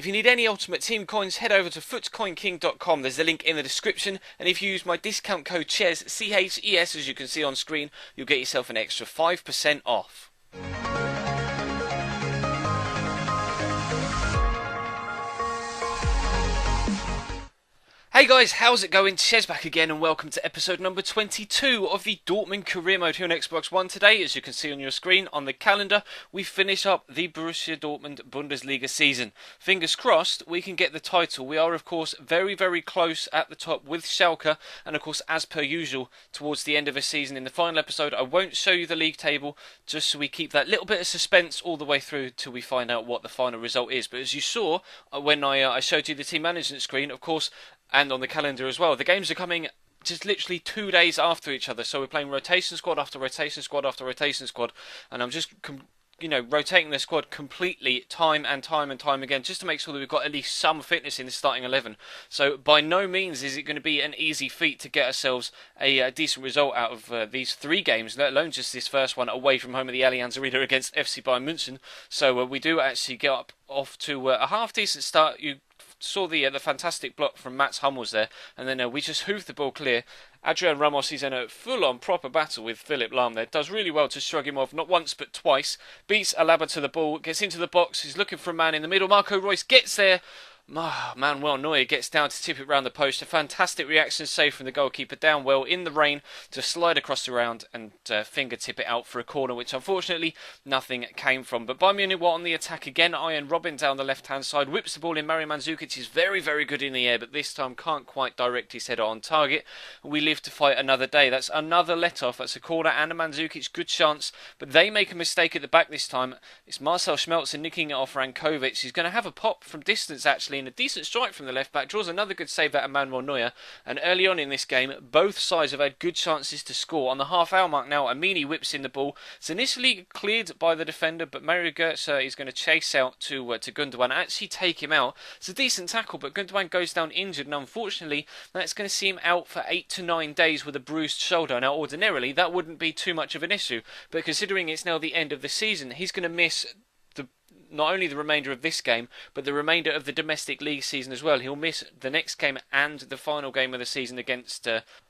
If you need any Ultimate Team coins, head over to footscoinking.com. There's a link in the description, and if you use my discount code CHES, CHES, as you can see on screen, you'll get yourself an extra 5% off. Hey guys, how's it going? Chez back again, and welcome to episode number 22 of the Dortmund career mode here on Xbox One. Today, as you can see on your screen on the calendar, we finish up the Borussia Dortmund Bundesliga season. Fingers crossed we can get the title. We are of course very close at the top with Schalke, and of course as per usual towards the end of the season in the final episode I won't show you the league table just so we keep that little bit of suspense all the way through till we find out what the final result is. But as you saw when I showed you the team management screen, of course, and on the calendar as well, the games are coming just literally 2 days after each other. So we're playing rotation squad after rotation squad after rotation squad, and I'm just rotating the squad completely time and time again, just to make sure that we've got at least some fitness in the starting 11. So by no means is it going to be an easy feat to get ourselves a decent result out of these 3 games, let alone just this first one away from home at the Allianz Arena against FC Bayern München. So we do actually get off to a half decent start. You saw the fantastic block from Mats Hummels there, and then we just hoofed the ball clear. Adrian Ramos is in a full-on proper battle with Philipp Lahm there. Does really well to shrug him off, not once but twice. Beats Alaba to the ball, gets into the box, he's looking for a man in the middle. Marco Reus gets there. Manuel Neuer gets down to tip it round the post. A fantastic reaction save from the goalkeeper, down well in the rain to slide across the round and fingertip it out for a corner, which unfortunately nothing came from. But Bayern Munich were on the attack again. Ian Robin down the left hand side whips the ball in. Mario Mandzukic is very good in the air, but this time can't quite direct his header on target. We live to fight another day. That's another let off. That's a corner and a Mandzukic good chance, but they make a mistake at the back this time. It's Marcel Schmelzer nicking it off Rankovic. He's going to have a pop from distance actually, and a decent strike from the left back, draws another good save out of Manuel Neuer. And early on in this game, both sides have had good chances to score. On the half-hour mark now, Amini whips in the ball. It's initially cleared by the defender, but Mario Götze is going to chase out to Gundogan and actually take him out. It's a decent tackle, but Gundogan goes down injured, and unfortunately, that's going to see him out for 8 to 9 days with a bruised shoulder. Now, ordinarily, that wouldn't be too much of an issue, but considering it's now the end of the season, he's going to miss not only the remainder of this game, but the remainder of the domestic league season as well. He'll miss the next game and the final game of the season against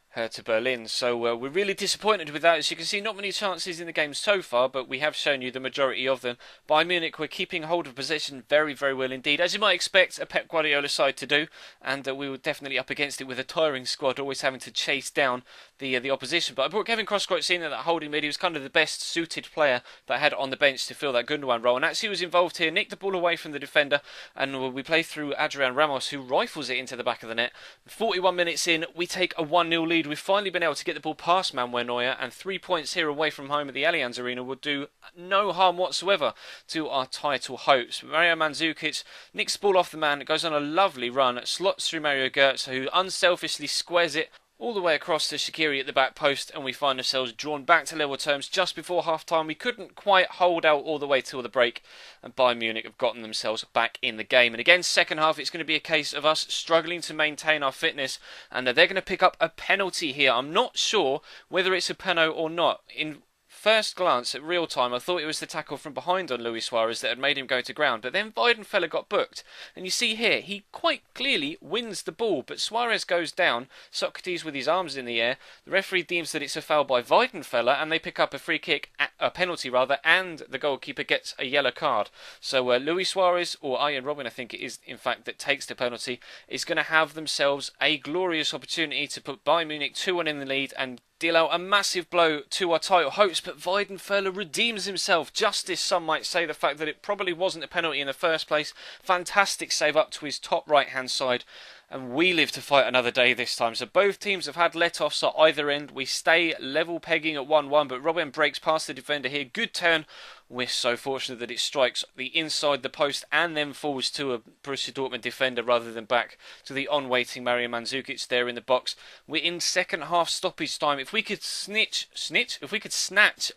Hertha Berlin. So we're really disappointed with that. As you can see, not many chances in the game so far, but we have shown you the majority of them. Bayern Munich were keeping hold of possession very well indeed, as you might expect a Pep Guardiola side to do, and we were definitely up against it with a tiring squad, always having to chase down the opposition. But I brought Kevin Crosskreutz in at that holding mid. He was kind of the best suited player that I had on the bench to fill that Gundogan role, and actually was involved here, nicked the ball away from the defender, and we play through Adrian Ramos, who rifles it into the back of the net. 41 minutes in, we take a 1-0 lead. We've finally been able to get the ball past Manuel Neuer, and 3 points here away from home at the Allianz Arena would do no harm whatsoever to our title hopes. Mario Mandzukic nicks the ball off the man, goes on a lovely run, slots through Mario Götze, who unselfishly squares it all the way across to Shaqiri at the back post, and we find ourselves drawn back to level terms just before half-time. We couldn't quite hold out all the way till the break, and Bayern Munich have gotten themselves back in the game. And again, second half, it's going to be a case of us struggling to maintain our fitness, and they're going to pick up a penalty here. I'm not sure whether it's a penalty or not. In first glance at real time, I thought it was the tackle from behind on Luis Suarez that had made him go to ground, but then Weidenfeller got booked, and you see here he quite clearly wins the ball, but Suarez goes down, Socrates with his arms in the air. The referee deems that it's a foul by Weidenfeller, and they pick up a free kick, a penalty rather, and the goalkeeper gets a yellow card. So Luis Suarez, or Ian Robin I think it is in fact that takes the penalty, is going to have themselves a glorious opportunity to put Bayern Munich 2-1 in the lead and deal out a massive blow to our title hopes. But Weidenfeller redeems himself. Justice, some might say, the fact that it probably wasn't a penalty in the first place. Fantastic save up to his top right hand side, and we live to fight another day this time. So both teams have had let-offs at either end. We stay level pegging at 1-1, but Robin breaks past the defender here. Good turn. We're so fortunate that it strikes the inside the post and then falls to a Borussia Dortmund defender rather than back to the on-waiting Mario Mandzukic there in the box. We're in second half stoppage time. If we could snatch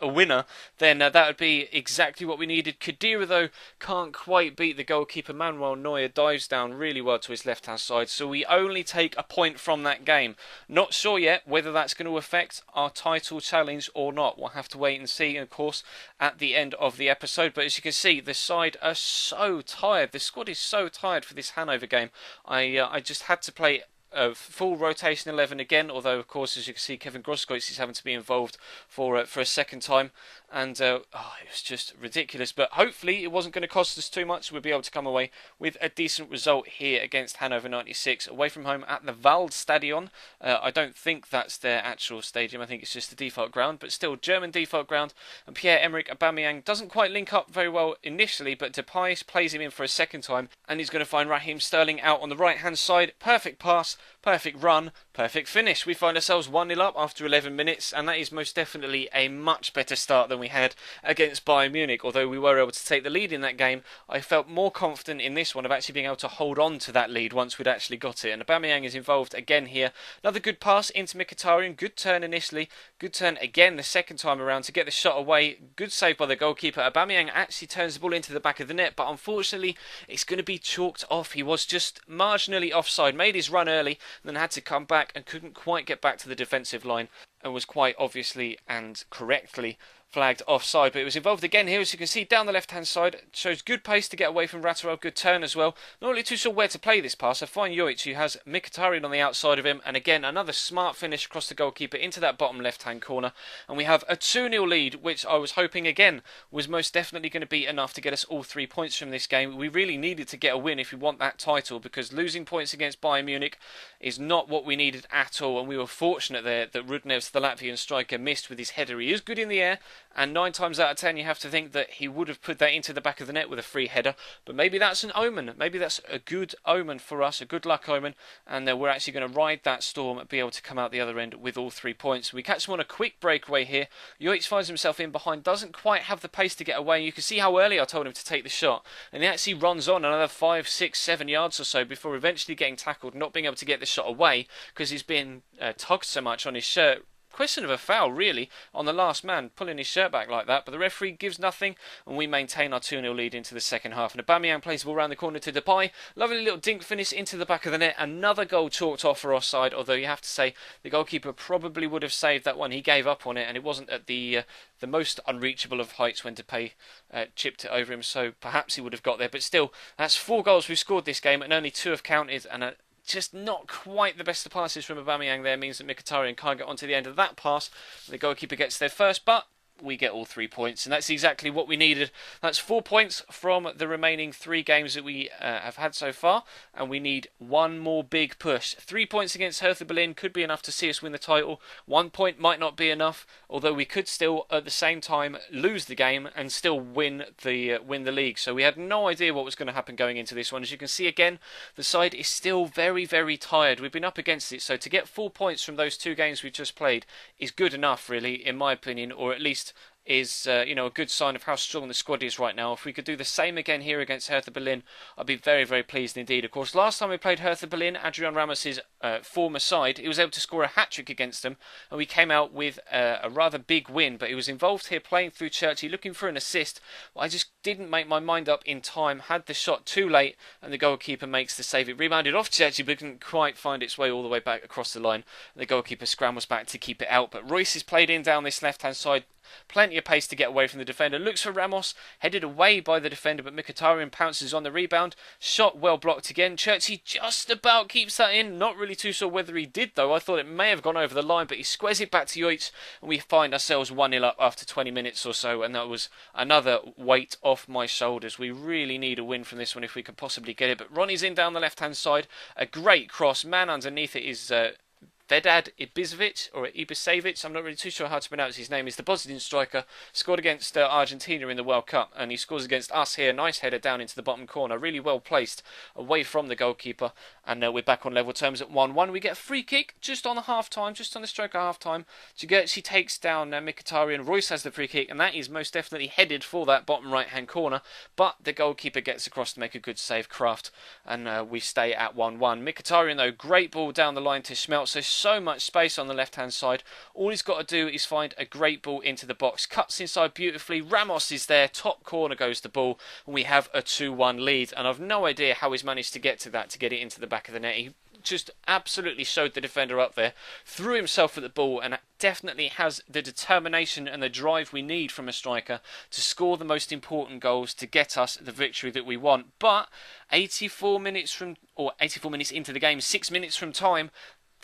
a winner, then that would be exactly what we needed. Khedira, though, can't quite beat the goalkeeper. Manuel Neuer dives down really well to his left-hand side, so we only take a point from that game. Not sure yet whether that's going to affect our title challenge or not. We'll have to wait and see, of course, at the end of the episode. But as you can see, the side are so tired. The squad is so tired for this Hanover game. I just had to play full rotation 11 again, although of course as you can see Kevin Groskowitz is having to be involved for a second time, and it was just ridiculous. But hopefully it wasn't going to cost us too much. We'll be able to come away with a decent result here against Hanover 96 away from home at the Waldstadion. I don't think that's their actual stadium, I think it's just the default ground, but still German default ground. And Pierre-Emerick Aubameyang doesn't quite link up very well initially, but Depay plays him in for a second time, and he's going to find Raheem Sterling out on the right hand side. Perfect pass, perfect run, perfect finish. We find ourselves 1-0 up after 11 minutes, and that is most definitely a much better start than we had against Bayern Munich. Although we were able to take the lead in that game, I felt more confident in this one of actually being able to hold on to that lead once we'd actually got it. And Aubameyang is involved again here. Another good pass into Mkhitaryan. Good turn initially. Good turn again the second time around to get the shot away. Good save by the goalkeeper. Aubameyang actually turns the ball into the back of the net, but unfortunately it's going to be chalked off. He was just marginally offside. Made his run early, then had to come back and couldn't quite get back to the defensive line, and was quite obviously and correctly flagged offside. But it was involved again here, as you can see down the left hand side. Shows good pace to get away from R2R. Good turn as well. Not really too sure where to play this pass. I find Jovic, who has Mkhitaryan on the outside of him, and again another smart finish across the goalkeeper into that bottom left hand corner, and we have a 2-0 lead, which I was hoping again was most definitely going to be enough to get us all 3 points from this game. We really needed to get a win if we want that title, because losing points against Bayern Munich is not what we needed at all, and we were fortunate there that Rudnevs, the Latvian striker, missed with his header. He is good in the air, and 9 times out of 10 you have to think that he would have put that into the back of the net with a free header. But maybe that's an omen. Maybe that's a good omen for us, a good luck omen, and we're actually going to ride that storm and be able to come out the other end with all 3 points. We catch him on a quick breakaway here. Jovic finds himself in behind, doesn't quite have the pace to get away. You can see how early I told him to take the shot, and he actually runs on another 5, 6, 7 yards or so before eventually getting tackled, not being able to get the shot away because he's been tugged so much on his shirt. Question of a foul, really, on the last man, pulling his shirt back like that, but the referee gives nothing, and we maintain our 2-0 lead into the second half. And Aubameyang plays the ball around the corner to Depay. Lovely little dink finish into the back of the net. Another goal chalked off for offside, although you have to say the goalkeeper probably would have saved that one. He gave up on it, and it wasn't at the most unreachable of heights when Depay chipped it over him, so perhaps he would have got there. But still, that's 4 goals we've scored this game, and only 2 have counted, and just not quite the best of passes from Aubameyang there means that Mkhitaryan can't get onto the end of that pass. The goalkeeper gets there first, but we get all 3 points, and that's exactly what we needed. That's 4 points from the remaining 3 games that we have had so far, and we need 1 more big push. 3 points against Hertha Berlin could be enough to see us win the title. 1 point might not be enough, although we could still at the same time lose the game and still win the league. So we had no idea what was going to happen going into this one. As you can see again, the side is still very, very tired. We've been up against it, so to get 4 points from those 2 games we just played is good enough, really, in my opinion, or at least is a good sign of how strong the squad is right now. If we could do the same again here against Hertha Berlin, I'd be very, very pleased indeed. Of course, last time we played Hertha Berlin, Adrian Ramos' former side, he was able to score a hat-trick against them, and we came out with a rather big win. But he was involved here playing through Churchy, looking for an assist. I just didn't make my mind up in time, had the shot too late, and the goalkeeper makes the save. It rebounded off Churchy, but didn't quite find its way all the way back across the line. The goalkeeper scrambles back to keep it out, but Royce is played in down this left-hand side. Plenty of pace to get away from the defender. Looks for Ramos, headed away by the defender, but Mkhitaryan pounces on the rebound. Shot well blocked again. Churchy just about keeps that in. Not really too sure whether he did, though. I thought it may have gone over the line, but he squares it back to Jovic, and we find ourselves 1-0 up after 20 minutes or so, and that was another weight off my shoulders. We really need a win from this one if we could possibly get it. But Ronnie's in down the left-hand side. A great cross. Man underneath it is Vedad Ibisevic, or Ibisevic, I'm not really too sure how to pronounce his name. He's the Bosnian striker, scored against Argentina in the World Cup, and he scores against us here. Nice header down into the bottom corner, really well placed away from the goalkeeper, and we're back on level terms at 1-1. We get a free kick just on the half-time, just on the stroke of half-time. She takes down Mkhitaryan. Royce has the free kick, and that is most definitely headed for that bottom right-hand corner, but the goalkeeper gets across to make a good save, Kraft, and we stay at 1-1. Mkhitaryan, though, great ball down the line to Schmelz, so much space on the left hand side. All he's got to do is find a great ball into the box, cuts inside beautifully. Ramos is there, top corner goes the ball, and we have a 2-1 lead, and I've no idea how he's managed to get to that, to get it into the back of the net. He just absolutely showed the defender up there, threw himself at the ball, and definitely has the determination and the drive we need from a striker to score the most important goals to get us the victory that we want. But 84 minutes into the game, 6 minutes from time,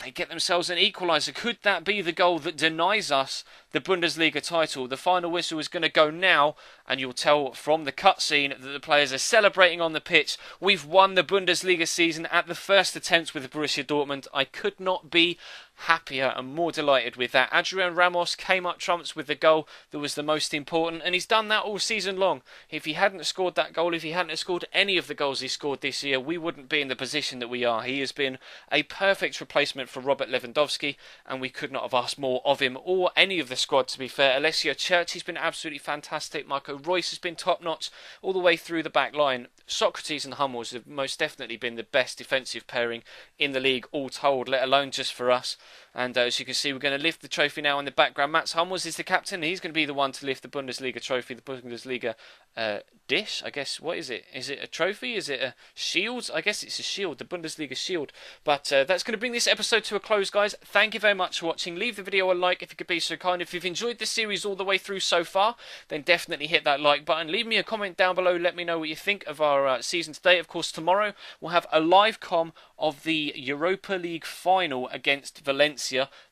they get themselves an equaliser. Could that be the goal that denies us the Bundesliga title? The final whistle is going to go now, and you'll tell from the cutscene that the players are celebrating on the pitch. We've won the Bundesliga season at the first attempt with Borussia Dortmund. I could not be happier and more delighted with that. Adrian Ramos came up trumps with the goal that was the most important, and he's done that all season long. If he hadn't scored that goal, if he hadn't scored any of the goals he scored this year, we wouldn't be in the position that we are. He has been a perfect replacement for Robert Lewandowski, and we could not have asked more of him or any of the squad, to be fair. Alessio Churchi's been absolutely fantastic. Marco Reus has been top notch all the way through the back line. Socrates and Hummels have most definitely been the best defensive pairing in the league all told, let alone just for us. And as you can see, we're going to lift the trophy now in the background. Mats Hummels is the captain. He's going to be the one to lift the Bundesliga trophy, the Bundesliga dish, I guess. What is it? Is it a trophy? Is it a shield? I guess it's a shield, the Bundesliga shield. But that's going to bring this episode to a close, guys. Thank you very much for watching. Leave the video a like if you could be so kind. If you've enjoyed this series all the way through so far, then definitely hit that like button. Leave me a comment down below. Let me know what you think of our season today. Of course, tomorrow we'll have a live com of the Europa League final against Valencia.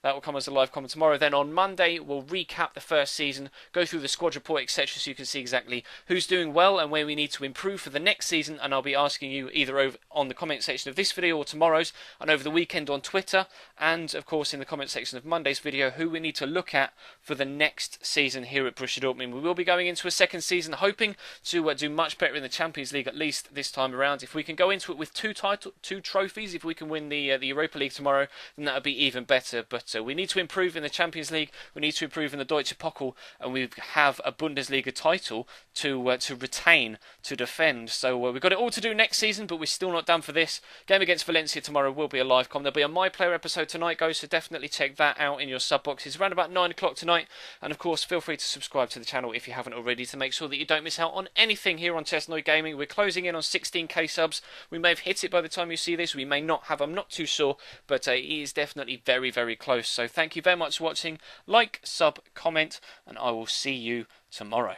That will come as a live comment tomorrow. Then on Monday, we'll recap the first season, go through the squad report, etc., so you can see exactly who's doing well and where we need to improve for the next season. And I'll be asking you either over on the comment section of this video or tomorrow's, and over the weekend on Twitter, and of course in the comment section of Monday's video, who we need to look at for the next season here at Borussia Dortmund. We will be going into a second season, hoping to do much better in the Champions League, at least this time around. If we can go into it with two trophies, if we can win the Europa League tomorrow, then that would be even better. But we need to improve in the Champions League, we need to improve in the Deutsche Pokal, and we have a Bundesliga title to retain, to defend. So we've got it all to do next season, but we're still not done for this. Game against Valencia tomorrow will be a live com. There'll be a My Player episode tonight, guys, so definitely check that out in your sub boxes around about 9 o'clock tonight. And of course, feel free to subscribe to the channel if you haven't already, to make sure that you don't miss out on anything here on Chestnut Gaming. We're closing in on 16k subs. We may have hit it by the time you see this, we may not have, I'm not too sure, but it is definitely very, very close. So thank you very much for watching. Like, sub, comment, and I will see you tomorrow.